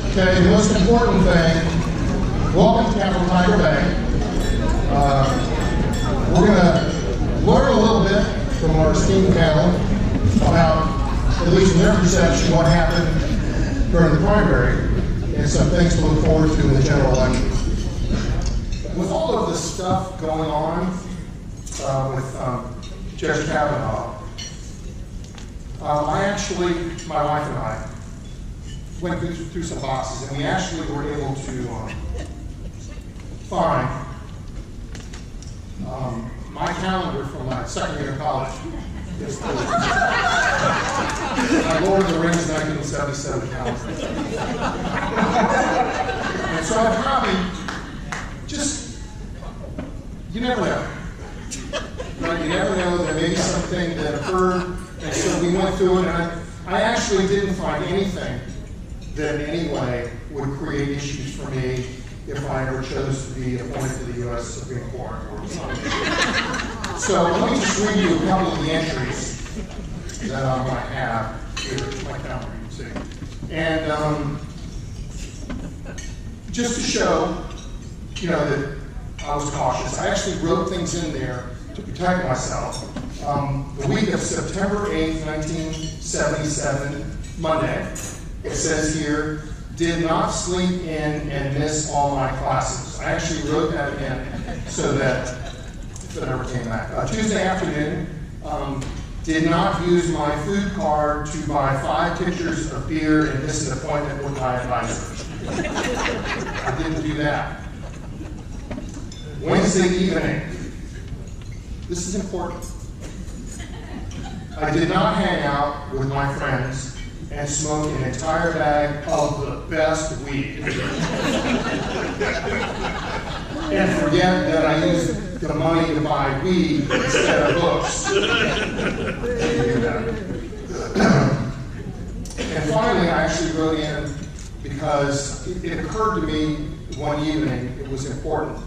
Okay, the most important thing, welcome to Capital Tiger Bank. We're going to learn a little bit from our esteemed panel about, at least in their perception, what happened during the primary and some things to look forward to in the general election. With all of this stuff going on with Judge Kavanaugh, my wife and I, went through some boxes, and we actually were able to find my calendar from my second year of college. My Lord of the Rings 1977 calendar. And so I probably just, you never know. Right? You never know, there may be something that occurred, and so we went through it, and I actually didn't find anything that in any way would create issues for me if I ever chose to be appointed to the U.S. Supreme Court or something. So let me just read you a couple of the entries that I might have. Here's my calendar, you can see. And just to show, that I was cautious, I actually wrote things in there to protect myself. The week of September 8th, 1977, Monday, it says here, did not sleep in and miss all my classes. I actually wrote that in so that it never came back. Tuesday afternoon, did not use my food card to buy 5 pitchers of beer and miss an appointment with my advisor. I didn't do that. Wednesday evening, this is important. I did not hang out with my friends and smoke an entire bag of the best weed. And forget that I used the money to buy weed instead of books. And finally, I actually wrote in, because it occurred to me one evening, it was important,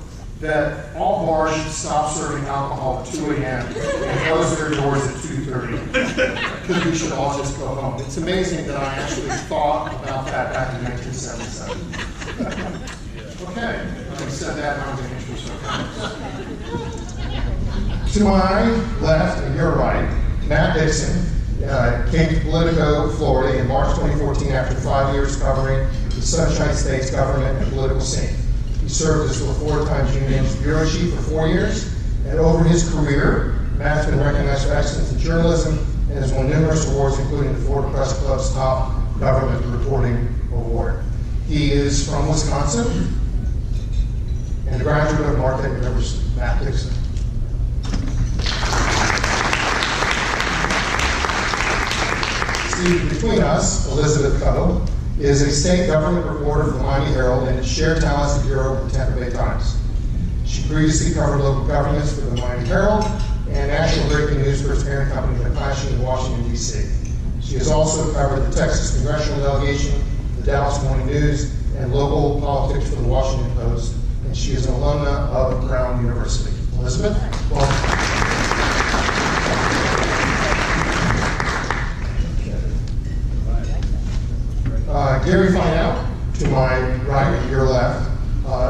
that all bars should stop serving alcohol at 2 a.m. and close their doors at 2:30, because we should all just go home. It's amazing that I actually thought about that back in 1977. Okay, having said that, I'm going to introduce our panelists. To my left and your right, Matt Dixon came to Politico, Florida in March 2014 after 5 years covering the Sunshine State's government and political scene. He served as the Florida Times Union's bureau chief for 4 years, and over his career, Matt's been recognized for excellence in journalism and has won numerous awards, including the Florida Press Club's top government reporting award. He is from Wisconsin and a graduate of Marquette University. Matt Dixon. Seated between us, Elizabeth Cuttle, is a state government reporter for the Miami Herald and its shared talents bureau for the Tampa Bay Times. She previously covered local governments for the Miami Herald and national breaking news for its parent company, McClatchy in Washington, D.C. She has also covered the Texas congressional delegation, the Dallas Morning News, and local politics for the Washington Post, and she is an alumna of Brown University. Elizabeth, welcome. Gary Fineout, to my right and your left,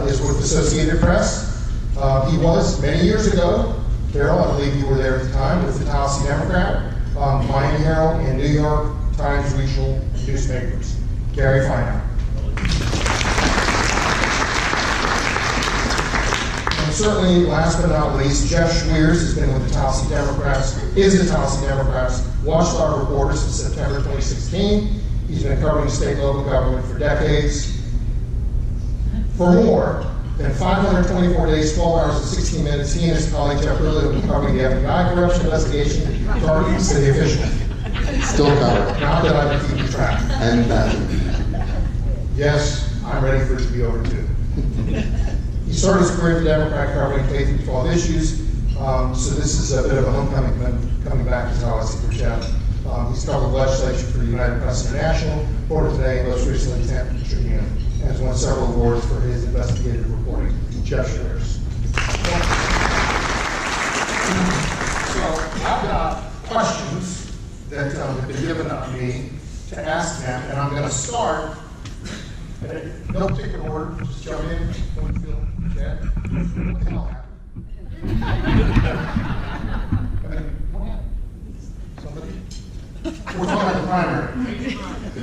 is with the Associated Press. He was, many years ago, Carol, I believe you were there at the time, with the Tallahassee Democrat, Miami Herald, and New York Times regional newspapers. Gary Fineout. And certainly, last but not least, Jeff Schweers has been with the Tallahassee Democrats, is the Tallahassee Democrats watchdog reporter since September 2016. He's been covering state and local government for decades. For more than 524 days, 12 hours, and 16 minutes, he and his colleague Jeff Ridley have been covering the FBI corruption investigation targeting city officials. Still covered. Not that I can keep track. And yes, I'm ready for it to be over too. He started his career at the Democrat covering K through 12 issues, so this is a bit of a homecoming coming back to Tallahassee for Jeff. He's covered legislation for the United Press International, Florida Today, and most recently Tampa Tribune, and has won several awards for his investigative reporting. Jeff Schweers. So I've got questions that have been given to me to ask them, and I'm going to start No particular order, just jump in when you feel bad. What the hell happened? I mean, what happened? Somebody? We're talking about the primary.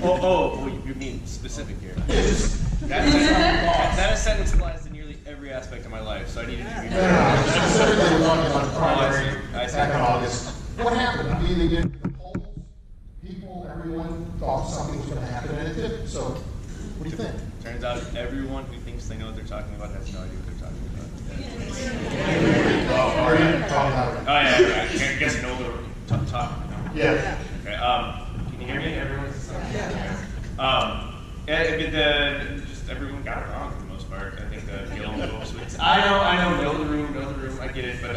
Oh, you mean specific here. Yes. That sentence applies to nearly every aspect of my life, so I needed to be No, specifically we're talking about the primary I see. back in August. What happened? I mean, they did the polls, people, everyone thought something was going to happen, and it did. So, what do you think? Turns out everyone who thinks they know what they're talking about has no idea what they're talking about. Are you talking about it? Oh yeah, I guess you know the top. Yeah. Okay. Can you hear me? Everyone? Just everyone got it wrong for the most part. I think the Gillum folks would. I know the room. I get it, but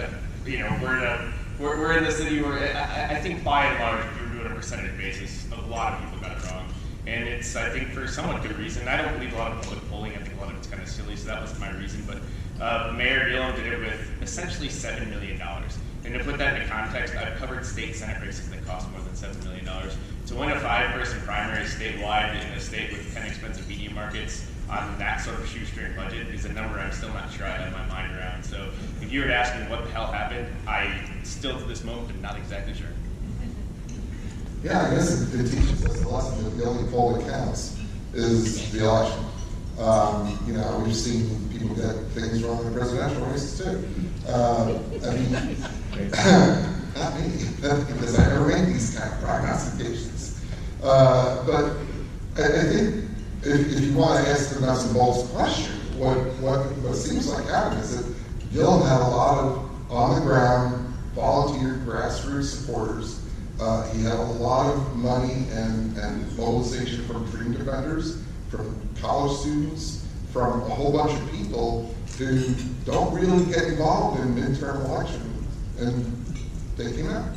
we're in the city where I think by and large, if you were doing a percentage basis, a lot of people got it wrong, and it's I think for somewhat good reason. I don't believe a lot of public polling. I think a lot of it's kind of silly, so that was my reason. But Mayor Gillum did it with essentially $7 million. And to put that into context, I've covered state senate races that cost more than $7 million. To win a 5-person primary statewide in a state with 10 expensive media markets on that sort of shoestring budget is a number I'm still not sure I have my mind around. So if you were to ask me what the hell happened, I still to this moment am not exactly sure. Yeah, I guess it teaches us a lesson that the only poll that counts is the election. We've seen people get things wrong in the presidential races too. Not me, because I never make these kind of prognostications. But I think if you want to ask the nuts and bolts question, what seems like happened is that Gillum had a lot of on-the-ground, volunteer, grassroots supporters. He had a lot of money and mobilization from freedom defenders, from college students, from a whole bunch of people who don't really get involved in midterm election, and they came out.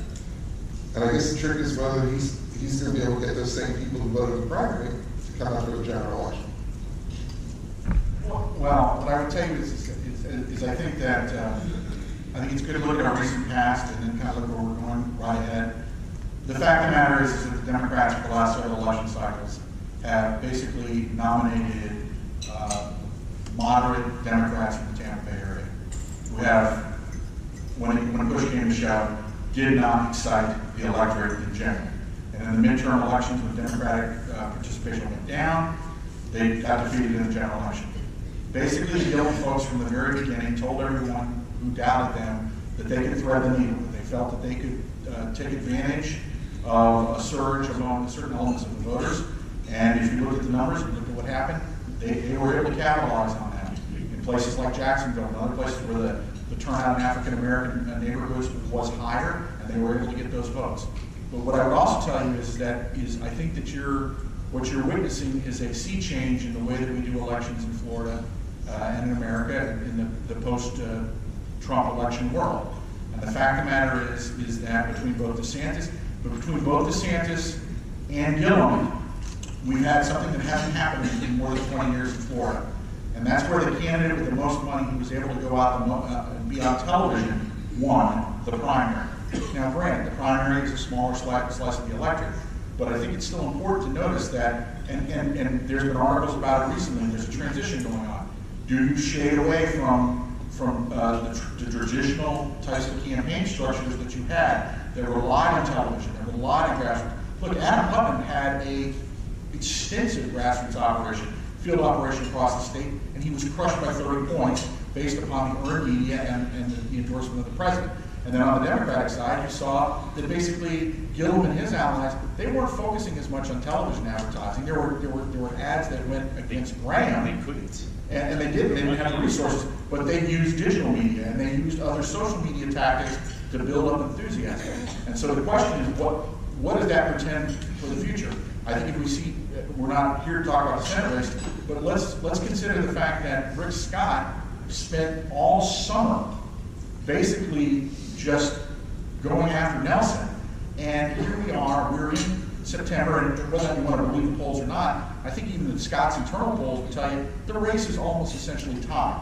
And I guess the trick is whether he's going to be able to get those same people who voted in the primary to come out for the general election. Well, what I would tell you is I think that I think it's good to look at our recent past and then kind of look where we're going right ahead. The fact of the matter is that the Democrats for the last several election cycles have basically nominated moderate Democrats from the Tampa Bay area who have, when push came to shove, did not excite the electorate in general. And in the midterm elections, when Democratic participation went down, they got defeated in the general election. Basically, the Gillum folks from the very beginning told everyone who doubted them that they could thread the needle. They felt that they could take advantage of a surge among certain elements of the voters. And if you look at the numbers and look at what happened, they were able to capitalize on that. In places like Jacksonville and other places where the turnout in African-American neighborhoods was higher, and they were able to get those votes. But what I would also tell you is I think that what you're witnessing is a sea change in the way that we do elections in Florida and in America in the post-Trump election world. And the fact of the matter is that between both DeSantis and Gillum, we've had something that hasn't happened in more than 20 years in Florida. And that's where the candidate with the most money who was able to go out and be on television won the primary. Now, granted, the primary is a smaller slice of the electorate, but I think it's still important to notice that, and there's been articles about it recently, there's a transition going on. Do you shade away from the traditional types of campaign structures that you had that relied on television, that relied on grassroots? Look, Adam Putnam had an extensive grassroots operation, field operation across the state, and he was crushed by 30 points based upon the earned media and the endorsement of the president. And then on the Democratic side, you saw that basically Gillum and his allies, they weren't focusing as much on television advertising. There were ads that went against Graham. They couldn't. And they didn't. They didn't have the resources, but they used digital media and they used other social media tactics to build up enthusiasm. And so the question is, what does that portend for the future? I think if we see, we're not here to talk about the Senate race, but let's consider the fact that Rick Scott spent all summer basically just going after Nelson. And here we are, we're in September, and whether you want to believe the polls or not, I think even Scott's internal polls will tell you the race is almost essentially tied.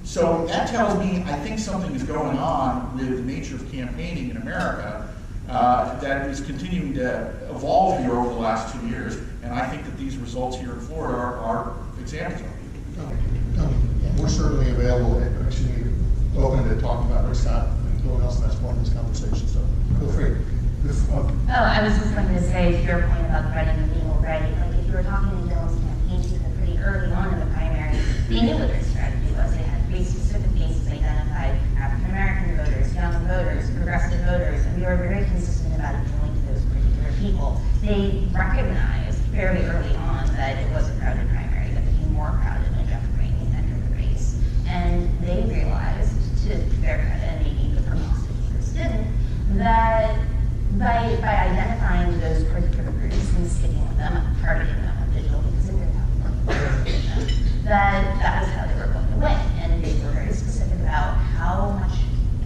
So that tells me I think something is going on with the nature of campaigning in America that is continuing to evolve here over the last 2 years, and I think that these results here in Florida are examples of it. We're certainly available, actually open to talking about Rick Scott and Bill Nelson. That's part of this conversation, so feel free. I was just going to say, to your point about threading the needle, right? Like, if you were talking to Bill's campaign people pretty early on in the primary, they knew what their strategy was. They had 3 specific cases identified: African American voters, young voters, progressive voters, and we were very consistent about appealing to those particular people. They recognized fairly early on that it was a crowded primary, that became more crowded when Jeff Green entered the race. And they realized, to their credit, and maybe the prognosticators didn't, that by identifying those particular groups and sticking with them, targeting them on digital, because it didn't have them, that was how they were going to win. And they were very specific about how much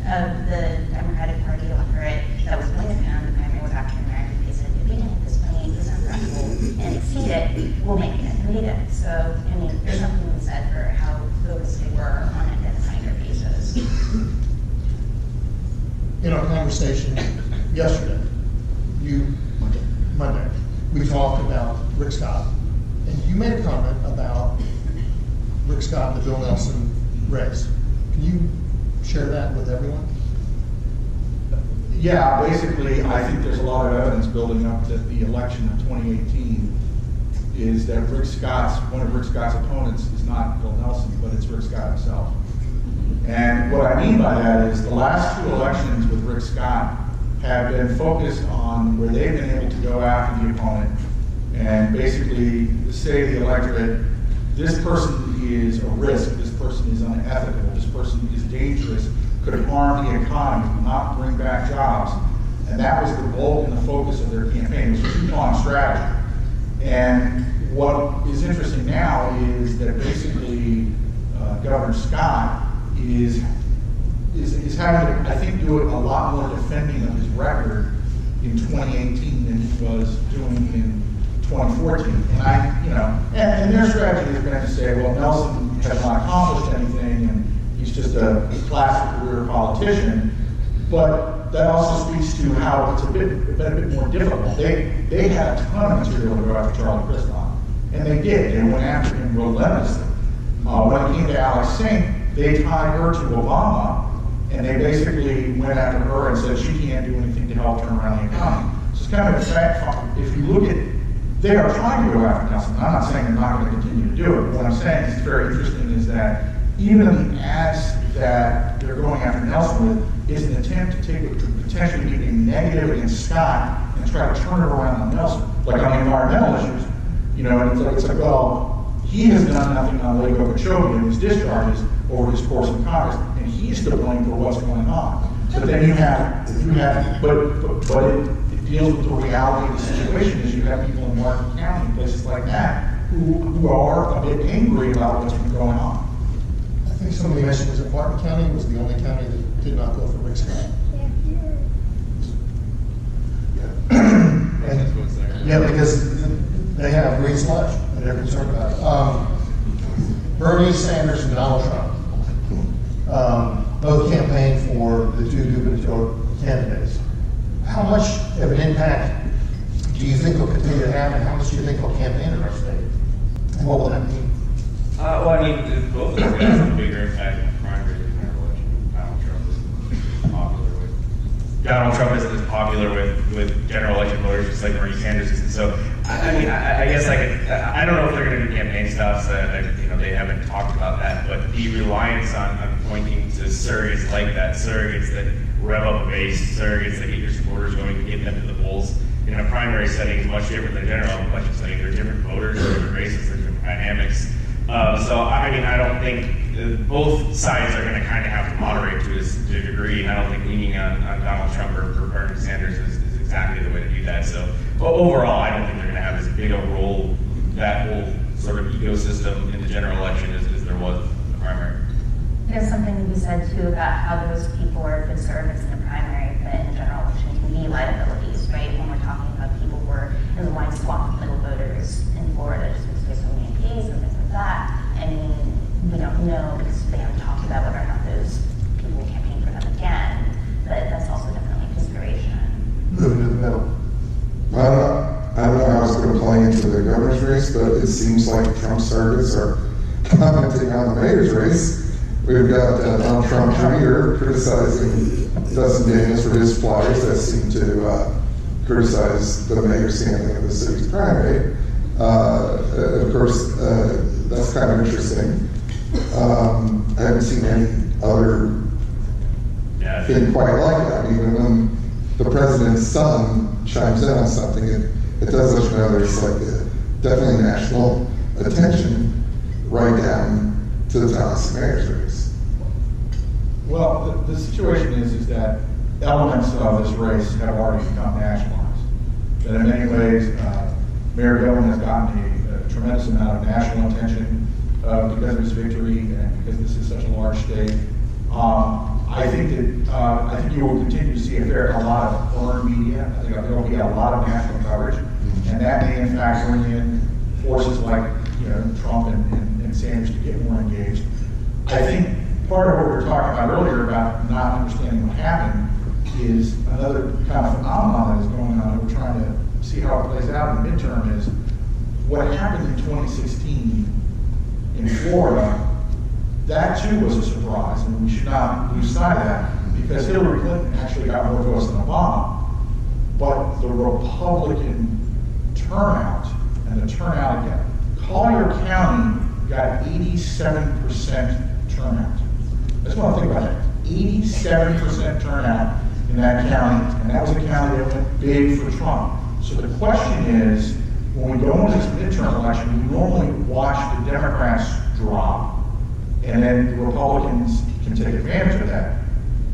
of the Democratic Party electorate that was going to be on the primary was African American. They said, if we can hit this 28% threshold and exceed it, we'll make it. And we did. So, I mean, there's something to be said for how focused they were on identifying their cases. In our conversation yesterday, Monday, we talked about Rick Scott, and you made a comment about Rick Scott and the Bill Nelson race. Can you share that with everyone? Yeah, basically, I think there's a lot of evidence building up that the election of 2018 is that one of Rick Scott's opponents is not Bill Nelson, but it's Rick Scott himself. And what I mean by that is the last 2 elections with Rick Scott have been focused on where they've been able to go after the opponent and basically say to the electorate, this person is a risk, this person is unethical, this person is dangerous, could harm the economy, not bring back jobs. And that was the bulk and the focus of their campaign. It was a 2-pronged strategy. And what is interesting now is that basically Governor Scott is having to, I think, do it a lot more defending of his record in 2018 than he was doing in 2014. And their strategy has been to say, well, Nelson has not accomplished anything, and he's just a classic career politician. But that also speaks to how it's been a bit more difficult. They had a ton of material to go after Charlie Crist, and they did. They went after him relentlessly. When it came to Alex Sink, they tied her to Obama, and they basically went after her and said she can't do anything to help turn around the economy. So it's kind of a fact. If you look at, they are trying to go after Nelson. I'm not saying they're not going to continue to do it. What I'm saying is very interesting is that even the ads that they're going after Nelson with is an attempt to take what could potentially be a negative against Scott and try to turn it around on Nelson, like on the environmental issues. And it's like, well, he has done nothing on Lake Okeechobee in his discharges over his course in Congress, and he's to blame for what's going on. But then but it deals with the reality of the situation. Is you have people in Martin County and places like that who are a bit angry about what's been going on. I think somebody mentioned, was it Martin County was the only county that did not go for Rick Scott? Yeah, because they have green sludge and they're concerned about it. Bernie Sanders and Donald Trump both campaigned for the 2 gubernatorial candidates. How much of an impact do you think will continue to have, and how much do you think will campaign in our state? And what will that mean? Well, I mean, both of those guys have a bigger impact on the primary than general election. Donald Trump isn't as popular with general election voters just like Bernie Sanders is. And so, I guess I don't know if they're going to do campaign stuff. So they haven't talked about that. But the reliance on pointing to surrogates like that, surrogates that rev up a base, surrogates that get your supporters going to get them to the polls in a primary setting is much different than general election setting. They're different voters, they're different races, they're different dynamics. So I don't think both sides are going to kind of have to moderate to a degree, and I don't think leaning on Donald Trump or Bernie Sanders is exactly the way to do that. So overall, I don't think they're going to have as big a role, that whole sort of ecosystem in the general election as there was in the primary. There's something to be said too about how those people are good surrogates in the primary, but in the general election can be liabilities, right? When we're talking about people who are in the wide swath of middle voters in Florida, just because there's so many MPs and things like that. I mean, we don't know because they haven't talked about whether or not those people will campaign for them again, but that's also definitely a consideration. it seems like Trump surrogates are commenting on the mayor's race. We've got Donald Trump Jr. criticizing Dustin Daniels for his flyers that seem to criticize the mayor's handling of the city's primary. Of course, that's kind of interesting. I haven't seen any other thing quite like that. Even when the president's son chimes in on something, it does let you know there's like definitely national attention right down to the Tennessee mayor's race. Well, the situation is that elements of this race have already become nationalized. That in many ways, Mayor Gillum has gotten a tremendous amount of national attention because of his victory and because this is such a large state. I think you will continue to see a lot of earned media. I think there will be a lot of national coverage, and that may in fact bring in forces like Trump and Sanders to get more engaged. I think part of what we were talking about earlier about not understanding what happened is another kind of phenomenon that is going on that we're trying to see how it plays out in the midterm is what happened in 2016 in Florida. That too was a surprise, and we should not lose sight of that because Hillary Clinton actually got more votes than Obama, but the Republican turnout and the turnout again. Collier County got 87% turnout. I just want to think about that. 87% turnout in that county, and that was a county that went big for Trump. So the question is, when we go into this midterm election, we normally watch the Democrats drop, and then the Republicans can take advantage of that.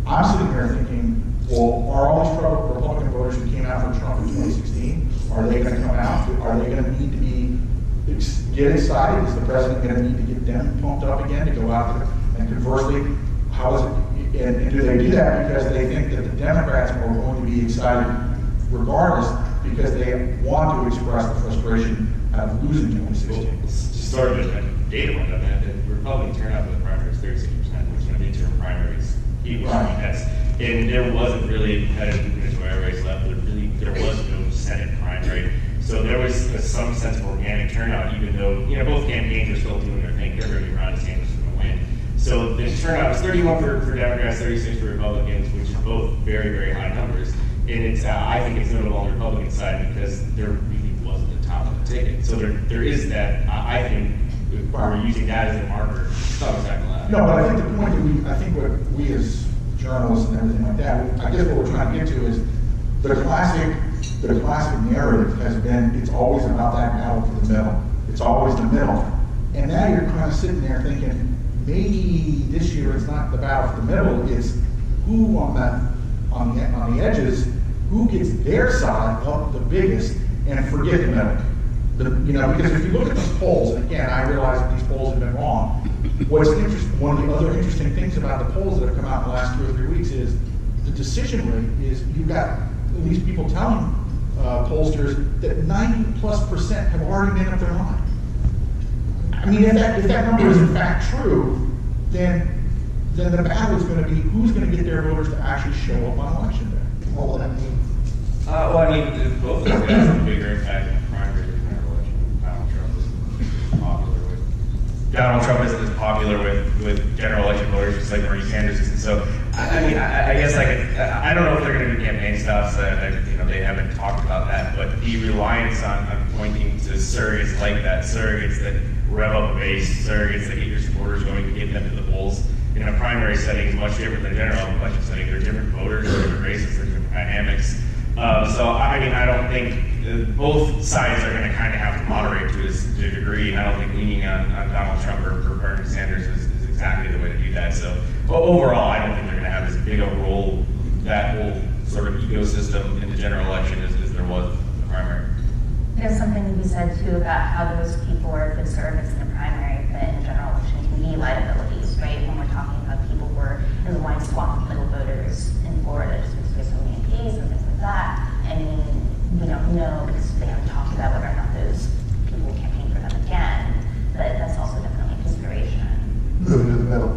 I'm sitting here thinking, well, are all these Republican voters who came out for Trump in 2016, are they going to come out? Are they going to need to get excited? Is the president going to need to get them pumped up again to go out there? And conversely, how is it? And do they do that because they think that the Democrats are going to be excited regardless because they want to express the frustration of losing 2016? Just sort of a data point on that, the Republican turnout for the primary is 36%, which in the midterm primaries, he was and there wasn't really a competitive gubernatorial race left. There was no Senate primary. So there was some sense of organic turnout, even though, both campaigns were still doing their thing. They're going to be around, Sanders is going to win. So the turnout was 31 for Democrats, 36 for Republicans, which are both very, very high numbers. And it's, I think it's notable on the Republican side because there really wasn't a top of the ticket. So there is that, I think, we're using that as a marker. It's not exactly that. No, but I think the point that I think what we as journalists and everything like that, I guess what we're trying to get to is the classic narrative has been, it's always about that battle for the middle. It's always the middle. And now you're kind of sitting there thinking, maybe this year it's not the battle for the middle, it's who on the edges, who gets their side up the biggest and forget the middle. Because if you look at these polls, and again, I realize that these polls have been wrong. What's interesting, one of the other interesting things about the polls that have come out in the last 2 or 3 weeks is the decision rate is you've got at least people telling pollsters that 90+% have already made up their mind. I mean, if that number is in fact true, then the battle is going to be who's going to get their voters to actually show up on election day. What will that mean? Both of those guys have a bigger impact on primary than general election. Donald Trump isn't as popular with general election voters just like Bernie Sanders is. And so, I guess I don't know if they're going to do campaign stuff. They haven't talked about that, but the reliance on pointing to surrogates like that, surrogates that rev up a base, surrogates that get your supporters going to get them to the polls in a primary setting is much different than general election setting. They're different voters, they're different races, they're different dynamics. I don't think both sides are going to kind of have to moderate to a degree, and I don't think leaning on Donald Trump or Bernie Sanders is exactly the way to do that. So overall, I don't think they're going to have as big a role, that whole sort of ecosystem in the general election as there was in the primary. There's something to be said too about how those people are good surrogates in the primary, but in the general election can be liabilities, right? When we're talking about people who are in the wine swamp of middle voters in Florida, just because there's so many MPs and things like that. I mean, we don't know because they haven't talked about whether or not those people will campaign for them again, but that's also definitely a consideration. Moving to the middle.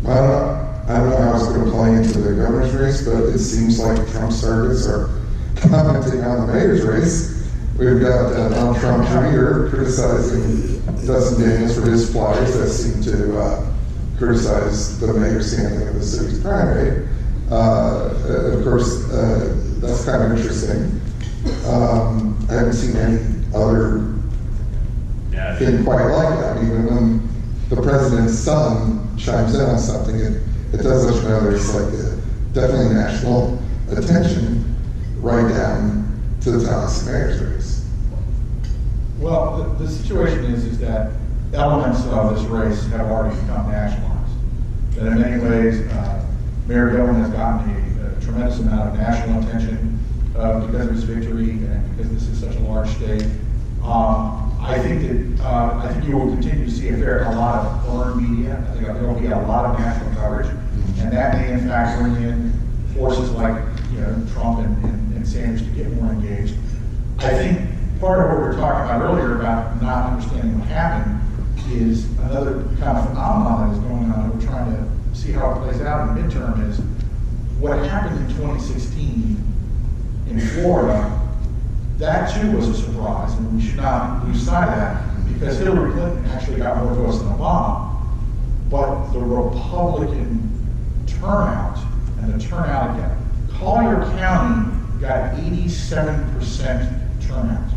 I don't know how it's going to play into the governor's race, but it seems like Trump surrogates are commenting on the mayor's race. We've got Donald Trump Jr. criticizing Dustin Daniels for his flyers that seem to criticize the mayor standing in the city's primary. Of course, that's kind of interesting. I haven't seen any other thing quite like that. Even when the president's son chimes in on something, it does let you know there's like definitely national attention right down to the Tallahassee mayor's race. Well, the situation is that elements of this race have already become nationalized. That in many ways, Mayor Gilman has gotten a tremendous amount of national attention because of his victory and because this is such a large state. I think you will continue to see a lot of earned media. I think there will be a lot of national coverage, and that may in fact bring in forces like Trump and Sanders to get more engaged. I think part of what we were talking about earlier about not understanding what happened is another kind of phenomenon that is going on, and we're trying to see how it plays out in the midterm, is what happened in 2016 in Florida. That too was a surprise, and we should not lose sight of that, because Hillary Clinton actually got more votes than Obama, but the Republican turnout, and the turnout again, Collier County got 87% turnout.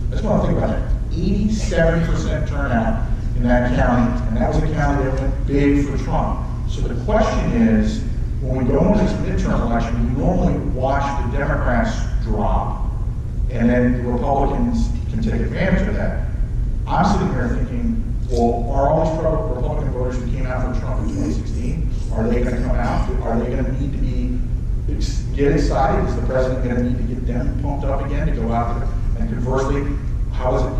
I just want to think about that. 87% turnout in that county, and that was a county that went big for Trump. So the question is, when we go into this midterm election, we normally watch the Democrats drop, and then the Republicans can take advantage of that. I'm sitting here thinking, well, are all these Republican voters who came out for Trump in 2016, are they going to come out? Are they going to need to get excited? Is the president going to need to get them pumped up again to go out there? And conversely, how is it?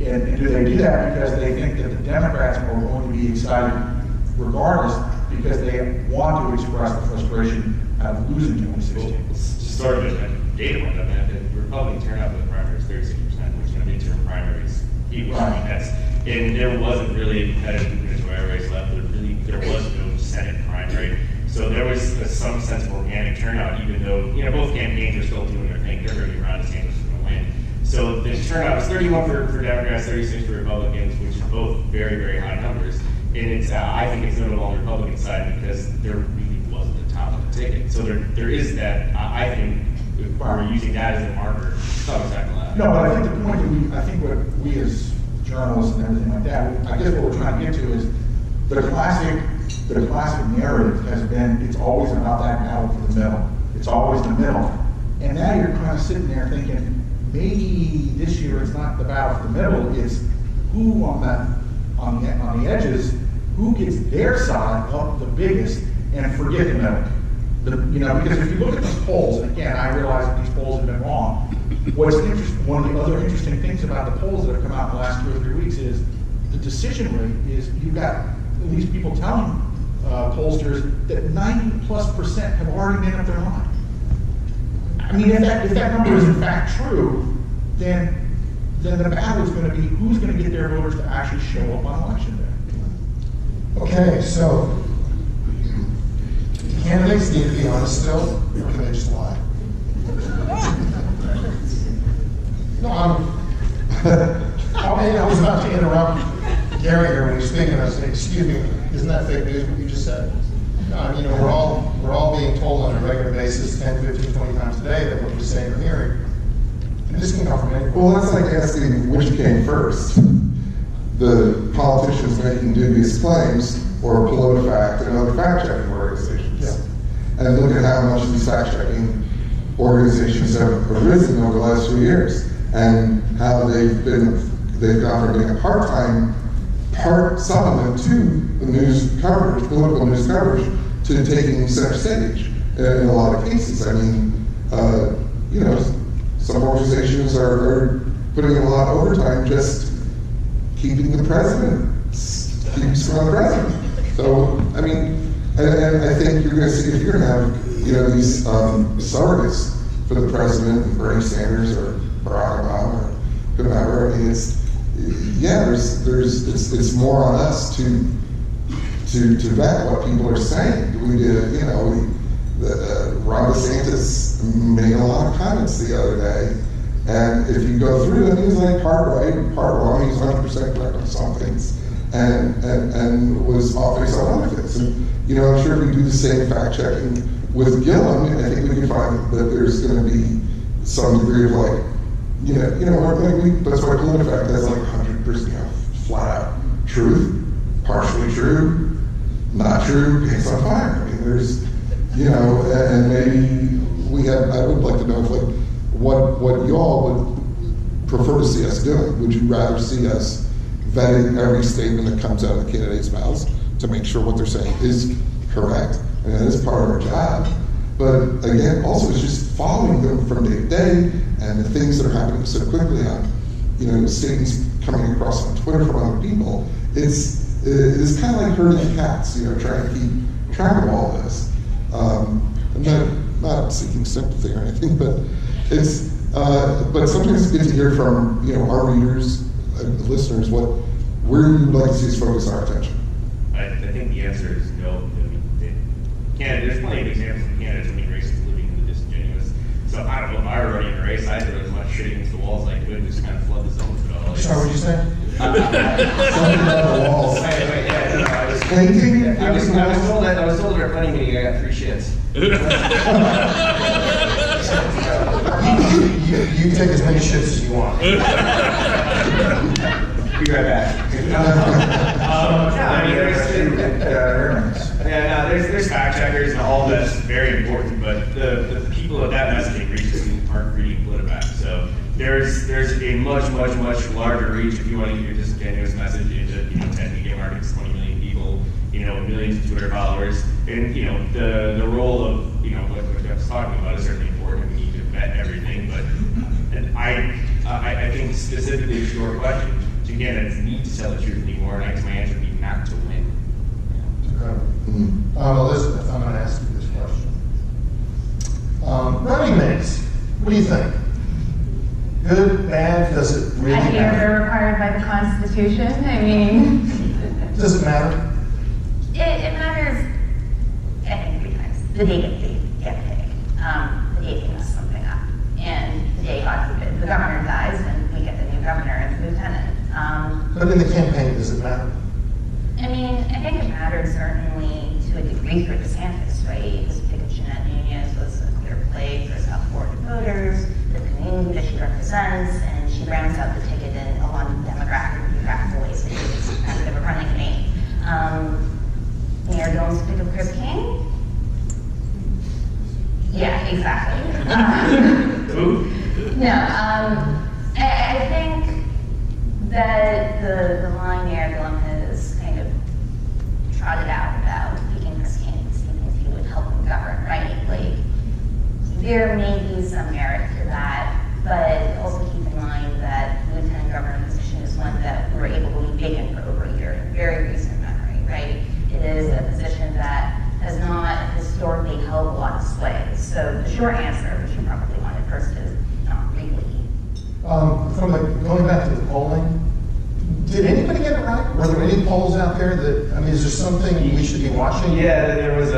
And do they do that because they think that the Democrats are going to be excited regardless, because they want to express the frustration out of losing 2016? Well, just sort of a data point on that, the Republican turnout for the primary is 36%, which in the midterm primaries equals. Right. I mean, and there wasn't really a competitive gubernatorial race left. There was no Senate primary. So there was some sense of organic turnout, even though both campaigns are still doing their thing. They're going to be around, Sanders is going to win. So the turnout was 31 for Democrats, 36 for Republicans, which are both very, very high numbers. And it's I think it's notable on the Republican side because there really wasn't a top of the ticket. So there is that. I think if we're using that as a marker, it's not exactly that. No, but I think the point that what we as journalists and everything like that, I guess what we're trying to get to is the classic narrative has been, it's always about that battle for the middle. It's always the middle. And now you're kind of sitting there thinking, maybe this year it's not the battle for the middle, it's who on the edges, who gets their side up the biggest and forget the middle. Because if you look at these polls, and again, I realize that these polls have been wrong. What's interesting, one of the other interesting things about the polls that have come out in the last 2 or 3 weeks is the decision rate is you've got at least people telling pollsters that 90+% have already made up their mind. I mean, if that number is in fact true, then the battle is going to be who's going to get their voters to actually show up on election day. Okay, so candidates need to be honest still, or can they just lie? No, I was about to interrupt Gary here when he was speaking. I was saying, excuse me, isn't that fake news what you just said? No, we're all being told on a regular basis 10, 15, 20 times a day that what we're saying or hearing. And this can come from anywhere. Well, that's like asking which came first, the politicians making dubious claims or PolitiFact and other fact-checking organizations. Yeah. And look at how much these fact-checking organizations have arisen over the last few years, and how they've gone from being a part-time supplement to the news coverage, political news coverage, to taking center stage in a lot of cases. I mean, some organizations are putting in a lot of overtime just keeping the president, keeps from the president. So, I mean, and I think you're going to see, if you're going to have, these surrogates for the president, Bernie Sanders or Barack Obama or whoever, I mean, it's more on us to vet what people are saying. Ron DeSantis made a lot of comments the other day, And if you go through it, he's like part right, part wrong. He's 100% correct on some things, and was off base on other things. And I'm sure if we do the same fact checking with Gillum, I think we can find that there's going to be some degree of like, that's why Gillum effect has like 100% flat out truth, partially true, not true, pants on fire. I mean, there's, and maybe I would like to know if like what y'all would prefer to see us doing. Would you rather see us vetting every statement that comes out of the candidates' mouths to make sure what they're saying is correct? And that is part of our job. But again, also it's just following them from day to day and the things that are happening so quickly on, statements coming across on Twitter from other people. It's kind of like herding cats, trying to keep track of all this. I'm not seeking sympathy or anything, but but sometimes it's good to hear from our readers and listeners where you would like to see us focus our attention. I think the answer is no. I mean, there's plenty of examples of candidates winning races living in the disingenuous. So I don't know if I were running a race, I'd throw as much shit against the walls as I could, just kind of flood the zone with it all. Sorry, what'd you say? Something about the walls. I was told at our planning meeting I got 3 shits. You take as many shits as you want. Be right back. There's fact checkers and all that's very important, but the people that messaging reaches aren't reading PolitiFact. So there's a much larger reach if you want to get your disingenuous message into 10 media markets, 20 million people, millions of Twitter followers, and the role of what Jeff's talking about is certainly important. We need to vet everything, but I think specifically to your question, to candidates need to tell the truth anymore, and my answer would be not to win. Elizabeth, I'm going to ask you this question. Running mates, what do you think? Good, bad, does it really I hear matter? they're required by the Constitution. I mean, Does it matter? it matters, I think, 3 times. The day that they get picked, the day they mess something up, and the day, God forbid, the governor dies and we get the new governor and the lieutenant. But in the campaign, does it matter? I mean, I think it mattered certainly to a degree for DeSantis, right? Because Jeanette Nunez was a clear play for South Florida voters, the community that she represents, and she rounds out the ticket in a lot of demographic ways. So it's kind of a running mate. Mayor Dolan's pick of Chris King? Yeah, exactly. I think that the line Mayor Dolan has kind of trotted out about picking Chris King if he would help him govern, right? Like, there may be some merit to that, but also keep in mind that the lieutenant governor position is one that we were able to leave vacant for over a year in very recent memory, right? It is a position that has not historically held a lot of sway. So the short answer, which you probably wanted first, is not really. Going back to the polling, did anybody get it right? Were there any polls out there that, is there something we should be watching? Yeah, there was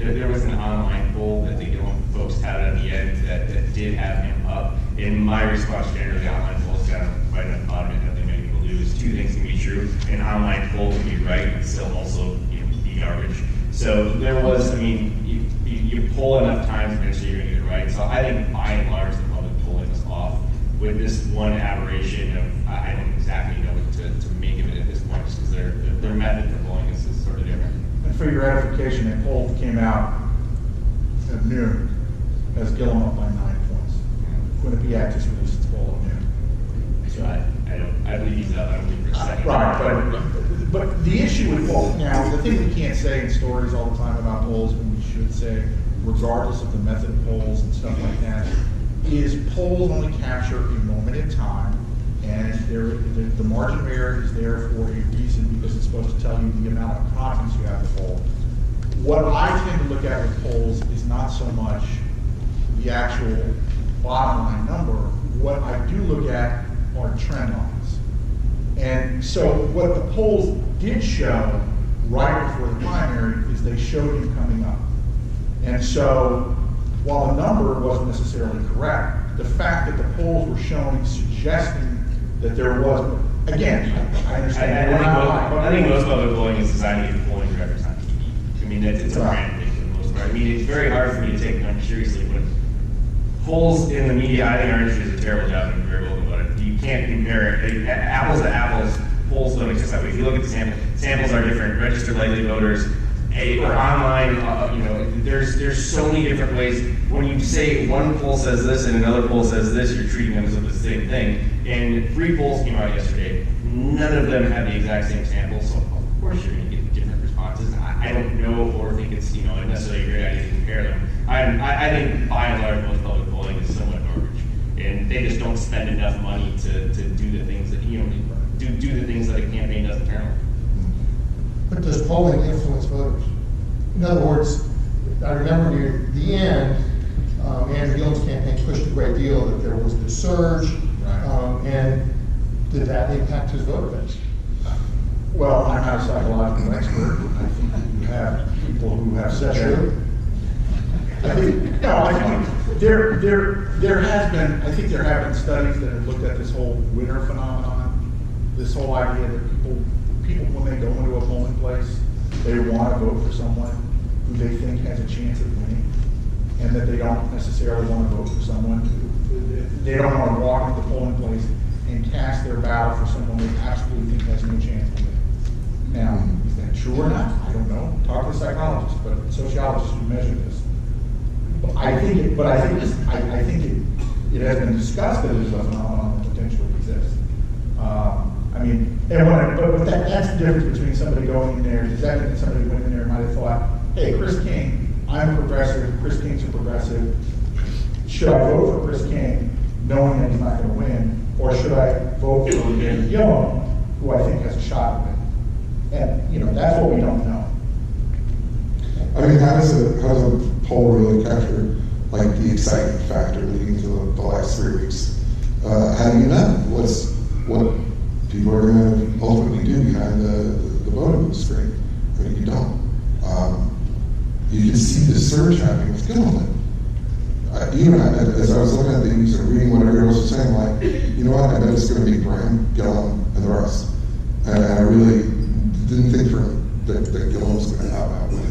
there was an online poll that the Gillum folks had at the end that did have him up. In my response, generally, online polls got quite enough bottom and nothing many people do. Is 2 things can be true. An online poll can be right and still also be garbage. So there was, you poll enough times eventually you're going to get it right. So I think by and large the public polling was off with this one aberration of, I don't exactly know what to make of it at this point just because their method for polling is sort of different. And for your edification, a poll came out at noon, has Gillum up by 9 points. Quinnipiac just released its poll at noon. So I believe he's up. I don't believe for a second. Right, but the issue with polls, now, the thing we can't say in stories all the time about polls, and we should say, regardless of the method of polls and stuff like that, is polls only capture a moment in time, and the margin of error is there for a reason because it's supposed to tell you the amount of confidence you have in the poll. What I tend to look at with polls is not so much the actual bottom line number. What I do look at are trend lines. And so what the polls did show right before the primary is they showed him coming up. And so while the number wasn't necessarily correct, the fact that the polls were showing, suggesting that there was, again, I understand. I think most public polling is designed to get polling directors on TV. I mean, it's a brand thing for the most part. I mean, it's very hard for me to take them seriously when polls in the media, I think our industry does a terrible job of being very vocal about it. You can't compare it. Apples to apples, polls don't exist that way. If you look at the samples are different. Registered likely voters, or online, there's so many different ways. When you say one poll says this and another poll says this, you're treating them as the same thing. And 3 polls came out yesterday. None of them had the exact same sample, so of course you're going to get different responses. I don't know or think it's necessarily a great idea to compare them. I think by and large most public polling is somewhat garbage, and they just don't spend enough money to do the things that do the things that a campaign does internally. But does polling influence voters? In other words, I remember near the end, Andrew Gillum's campaign pushed a great deal that there was this surge, and did that impact his voter base? Well, I'm not a psychological expert. I think you have people who have said that. I think there have been studies that have looked at this whole winner phenomenon, this whole idea that people when they go into a polling place, they want to vote for someone who they think has a chance of winning, and that they don't necessarily want to vote for someone they don't want to walk into the polling place and cast their ballot for someone they absolutely think has no chance of winning. Now, is that true or not? I don't know. Talk to a psychologist, but sociologists who measure this. I think it has been discussed that it is a phenomenon that potentially exists. That's the difference between somebody going in there. Does that mean that somebody went in there and might have thought, hey, Chris King, I'm a progressive, Chris King's a progressive. Should I vote for Chris King knowing that he's not going to win? Or should I vote for Andrew Gillum, who I think has a shot at winning? And that's what we don't know. I mean, how does a poll really capture like the excitement factor leading to the last 3 weeks? How do you know what people are going to ultimately do behind the voting screen? I mean, you don't. You can see the surge happening with Gillum. Even as I was looking at these and reading what everyone else was saying, like, you know what? I bet it's going to be Graham, Gillum, and the rest. And I really didn't think that Gillum was going to have that win.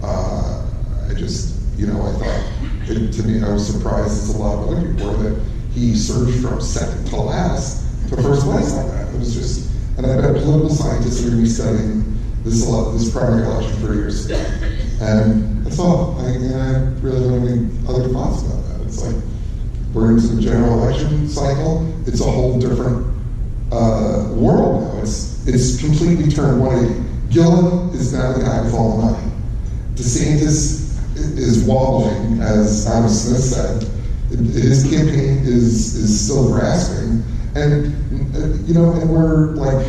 I just, I thought, to me, I was surprised as a lot of other people were that he surged from second to last to first place like that. It was just, and I bet political scientists are going to be studying this primary election for years. And that's all. I really don't have any other thoughts about that. It's like, we're into the general election cycle. It's a whole different world now. It's completely turned 180. Gillum is now the guy with all the money. DeSantis is wobbling, as Adam Smith said. His campaign is still grasping. And, and we're like,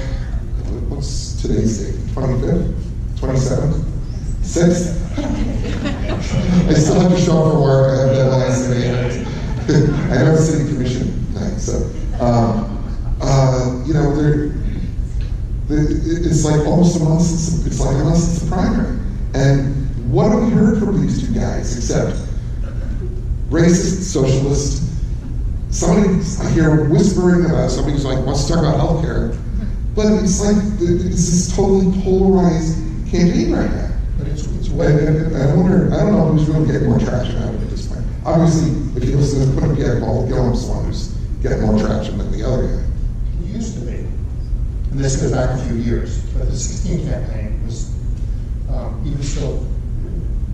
what's today's date? 25th? 27th? 6th? I still have to show up for work. I have deadlines today. I know the city commission night, so, it's like almost a month since it's the primary. And what have we heard from these two guys except racist, socialist? I hear whispering about somebody who's like wants to talk about healthcare, but it's like it's this totally polarized campaign right now. But it's I don't know who's really getting more traction out of it at this point. Obviously, if you listen to the Quinnipiac poll, Gillum's the one who's getting more traction than the other guy. It used to be, and this goes back a few years, but the 2016 campaign was, even still,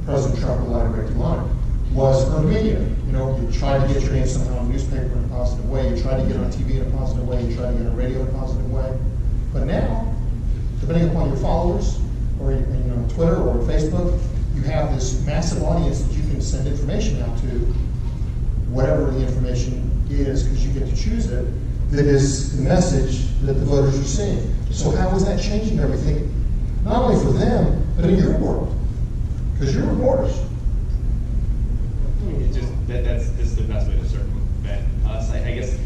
President Trump relied a great deal on it, was on media. You try to get your name somehow in a newspaper in a positive way, you try to get on TV in a positive way, you try to get on radio in a positive way. But now, depending upon your followers, or Twitter or Facebook, you have this massive audience that you can send information out to, whatever the information is, because you get to choose it, that is the message that the voters are seeing. So how is that changing everything, not only for them, but in your world? Because you're reporters. It's just that's the best way to circumvent us. I guess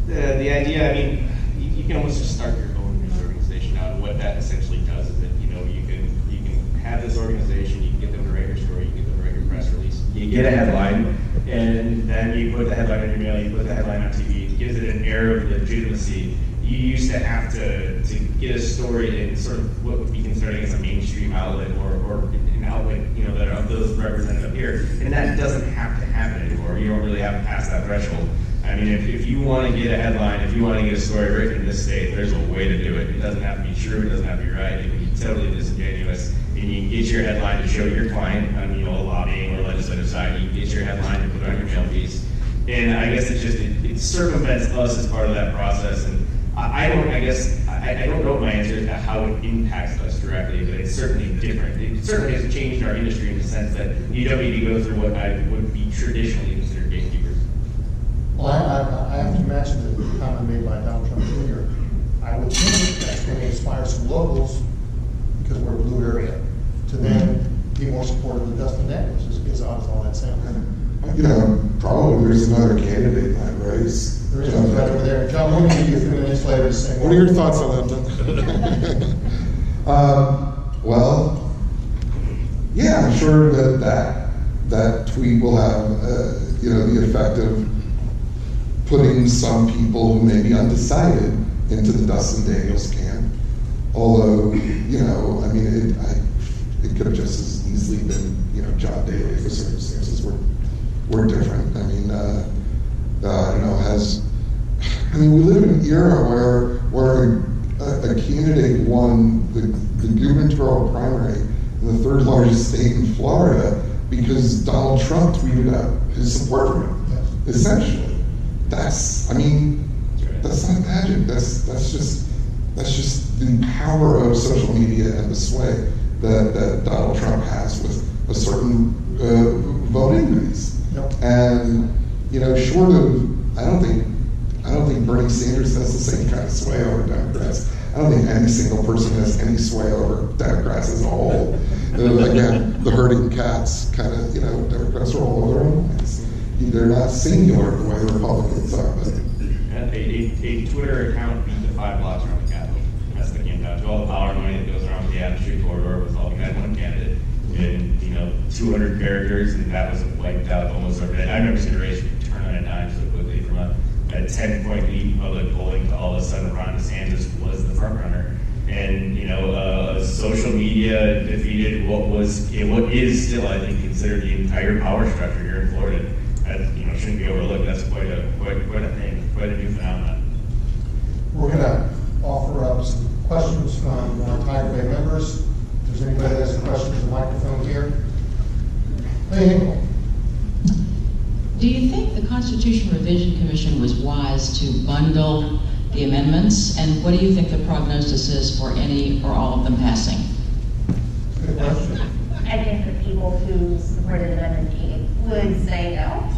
the idea. I mean, you can almost just start your own news organization out, and what that essentially does is that you can have this organization, you can get them to write your story, you can get them to write your press release, You get a headline, and then you put the headline in your mail, you put the headline on TV, it gives it an air of legitimacy. You used to have to get a story in sort of what would be considered as a mainstream outlet or an outlet, that are those represented up here. And that doesn't have to happen anymore. You don't really have to pass that threshold. I mean, if you want to get a headline, if you want to get a story written in this state, there's a way to do it. It doesn't have to be true, it doesn't have to be right, it can be totally disingenuous. And you can get your headline to show your client on lobbying or legislative side. You can get your headline to put on your mail piece. And I guess it circumvents us as part of that process. And I don't know my answer to how it impacts us directly, but it's certainly different. It certainly has changed our industry in the sense that you don't need to go through what I would be traditionally considered gatekeepers. Well, I have to mention the comment made by Donald Trump Jr. I would think that's going to inspire some locals, because we're a blue area, to then be more supportive of Dustin Daniels, as odd as all that sounds. Probably there's another candidate in that race. There is one right over there. John, we're going to give you a few minutes later to say What are your thoughts on that? Well, yeah, I'm sure that tweet will have the effect of putting some people who may be undecided into the Dustin Daniels camp. Although, it could have just as easily been, John Daly if the circumstances were different. We live in an era where a candidate won the gubernatorial primary in the third largest state in Florida because Donald Trump tweeted out his support for him. Essentially, that's not magic. That's just the power of social media and the sway that Donald Trump has with a certain voting base. Yep. And short of, I don't think Bernie Sanders has the same kind of sway over Democrats. I don't think any single person has any sway over Democrats as a whole. Again, the herding cats kind of, Democrats are all over their own ways. They're not singular the way the Republicans are. But. A Twitter account beat the 5 blocks around the Capitol. That's the game down to all the power and money that goes around the Adams Street corridor was all we had one candidate. And 200 characters, and that was wiped out almost overnight. I remember seeing a race turn on a dime so quickly from a 10-point lead in public polling to all of a sudden Ron DeSantis was the front runner. And social media defeated what is still, I think, considered the entire power structure here in Florida. That shouldn't be overlooked. That's quite a thing, quite a new phenomenon. We're going to offer up some questions from our Tiger Bay members. If there's anybody that has a question, there's a microphone here. Hey, do you think the Constitution Revision Commission was wise to bundle the amendments? And what do you think the prognosis is for any or all of them passing? good question. I think the people who supported Amendment 8 would say no.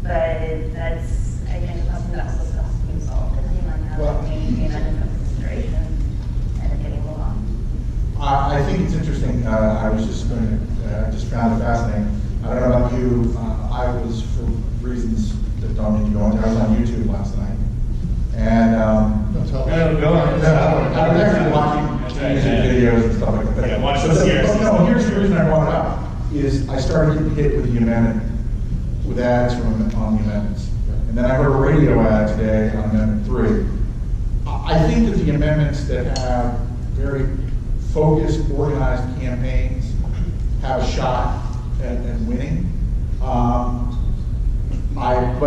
But that's, I think, something that also has to be solved, depending on how Well, the amendment comes into consideration and getting moved on. I think it's interesting. I was just going to, just found it fascinating. I don't know about you. I was, for reasons that don't need to go into, I was on YouTube last night. And Don't tell me. Go on. I was actually watching music videos and stuff like that. Yeah, watch But the series. no, here's the reason I brought it up, is I started getting hit with the amendment, with ads on the amendments. And then I heard a radio ad today on Amendment 3. I think that the amendments that have very focused, organized campaigns have a shot at winning. But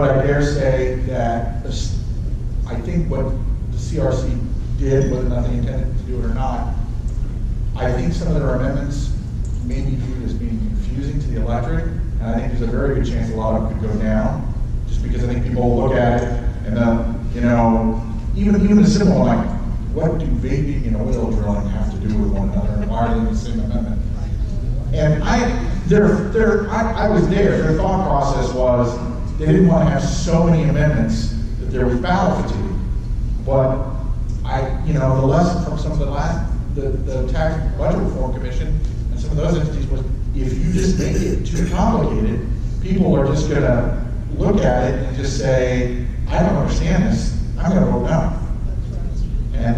I dare say that I think what the CRC did, whether or not they intended to do it or not, I think some of their amendments may be viewed as being confusing to the electorate, and I think there's a very good chance a lot of them could go down, just because I think people will look at it and even the simple one, like, what do vaping and oil drilling have to do with one another, and why are they in the same amendment? And I was there. Their thought process was they didn't want to have so many amendments that there was ballot fatigue. But the lesson from some of the Tax and Budget Reform Commission and some of those entities was, if you just make it too complicated, people are just going to look at it and just say, I don't understand this, I'm going to vote no. And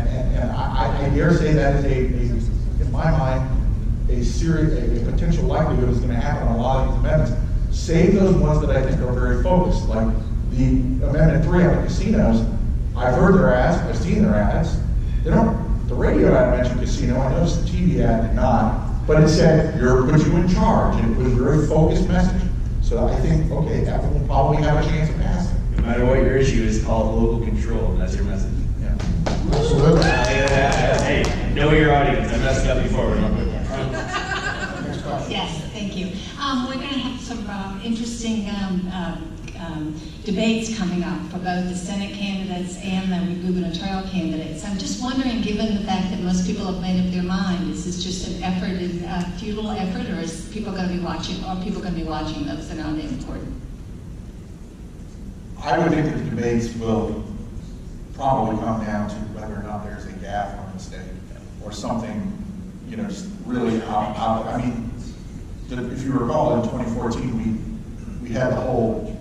I dare say that is in my mind, a potential likelihood is going to happen on a lot of these amendments. Save those ones that I think are very focused, like the Amendment 3 on the casinos. I've heard their ads, I've seen their ads. They don't, the radio ad mentioned casino, I noticed the TV ad did not, but it said, put you in charge, and it was a very focused message. So I think, okay, that one will probably have a chance of passing. No matter what your issue is, call it local control, and that's your message. Yeah. Absolutely. Hey, know your audience. I messed up before. Yes, thank you. We're going to have some interesting debates coming up for both the Senate candidates and the gubernatorial candidates. I'm just wondering, given the fact that most people have made up their mind, is this just an effort, a futile effort, or is people going to be watching? Are people going to be watching those that aren't important? I would think that the debates will probably come down to whether or not there's a gaffe or a mistake or something, just really out. I mean, if you recall in 2014, we had the whole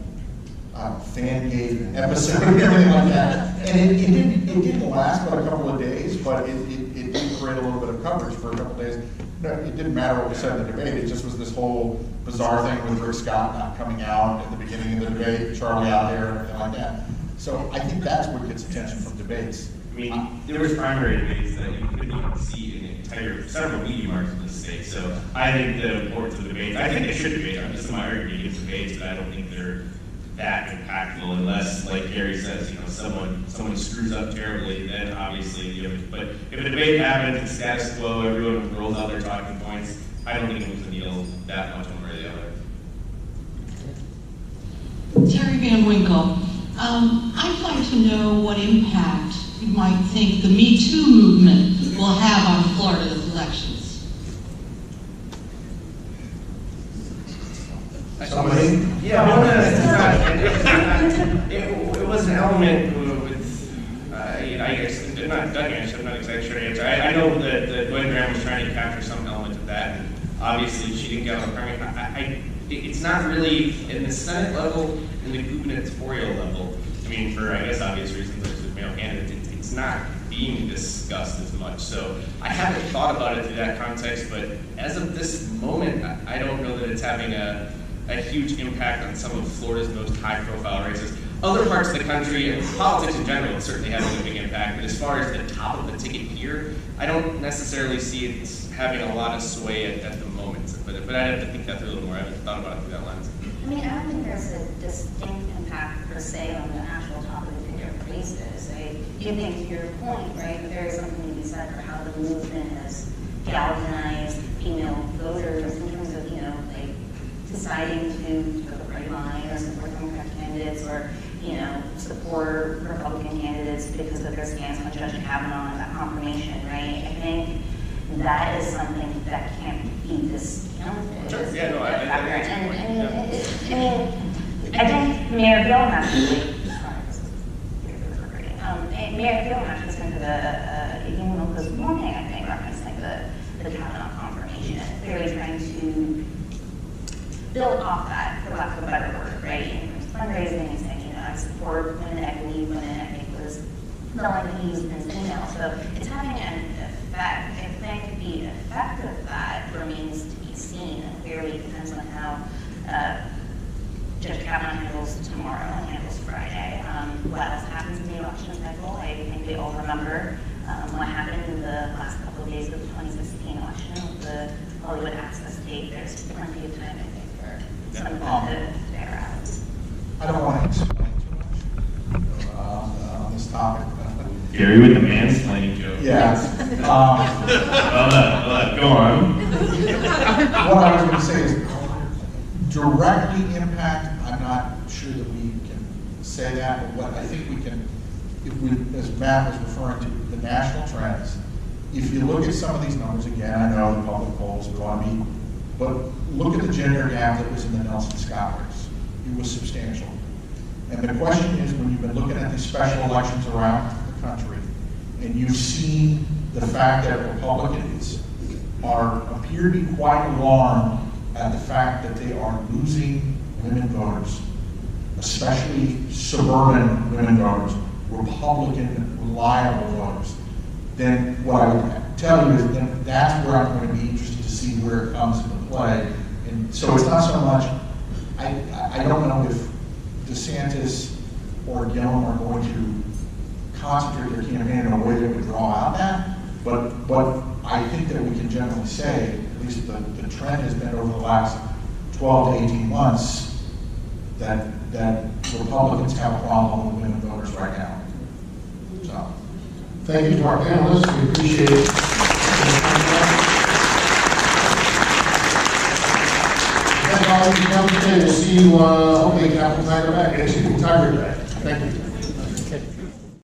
fan gate episode and everything like that, and it didn't last but a couple of days, but it did create a little bit of coverage for a couple of days. No, it didn't matter what we said in the debate. It just was this whole bizarre thing with Rick Scott not coming out at the beginning of the debate, Charlie out there, and everything like that. So I think that's what gets attention from debates. I mean, there was primary debates that you couldn't even see in the entire several media marks in the state. So I think the importance of debates, I think they should debate. I'm just in my argument against debates, but I don't think they're that impactful unless, like Gary says, someone screws up terribly, then obviously, but if a debate happens, it's status quo, everyone rolls out their talking points, I don't think it moves the needle that much one way or the other. Terry Van Winkle, I'd like to know what impact you might think the Me Too movement will have on Florida's elections. Somebody? Yeah, it was an element with, I guess, not Doug answered, I'm not exactly sure to answer. I know that Gwen Graham was trying to capture some element of that, and obviously she didn't get on the primary. It's not really in the Senate level, in the gubernatorial level. I mean, for, I guess, obvious reasons, there's a male candidate, it's not being discussed as much. So I haven't thought about it through that context, but as of this moment, I don't know that it's having a huge impact on some of Florida's most high-profile races. Other parts of the country, and politics in general, is certainly having a big impact, but as far as the top of the ticket here, I don't necessarily see it having a lot of sway at the moment. But I'd have to think that through a little more. I haven't thought about it through that lens. I mean, I don't think there's a distinct impact per se on the actual top of the ticket races. I do think, to your point, right, there is something to be said for how the movement has galvanized female voters in terms of, deciding to go the right line or support Democratic candidates or, support Republican candidates because of their stance on Judge Kavanaugh and that confirmation, right? I think that is something that can't be discounted. Sure. Yeah, no, I think Mayor Gilman Mayor Gilman actually sent the email this morning, I think, referencing the Kavanaugh confirmation, clearly trying to build off that, for lack of a better word, right? In terms of fundraising and saying, I support women, I believe women, I think was the line he used in his email. So it's having an effect. I think the effect of that remains to be seen, and clearly depends on how Judge Kavanaugh handles tomorrow and handles Friday. What else happens in the election cycle? I think we all remember what happened in the last couple of days of the 2016 election with the Hollywood access tape. There's plenty of time, I think, for some of the bear out. I don't want to explain too much on this topic. Gary with the mansplaining joke. Yeah. Go on. What I was going to say is directly impact. I'm not sure that we can say that, but what I think we can, if we, as Matt was referring to, the national trends. If you look at some of these numbers again, I know the public polls go on me, but look at the gender gap that was in the Nelson Scott race. It was substantial. And the question is, when you've been looking at these special elections around the country, and you've seen the fact that Republicans appear to be quite alarmed at the fact that they are losing women voters, especially suburban women voters, Republican reliable voters, then what I would tell you is that that's where I'm going to be interested to see where it comes into play. And so it's not so much, I don't know if DeSantis or Gillum are going to concentrate their campaign in a way that would draw out that, but I think that we can generally say, at least the trend has been over the last 12 to 18 months, that Republicans have a problem with women voters right now. So. Thank you to our panelists. We appreciate it. That's all you can come today. We'll see you hopefully Capitol Tiger back. Thank you.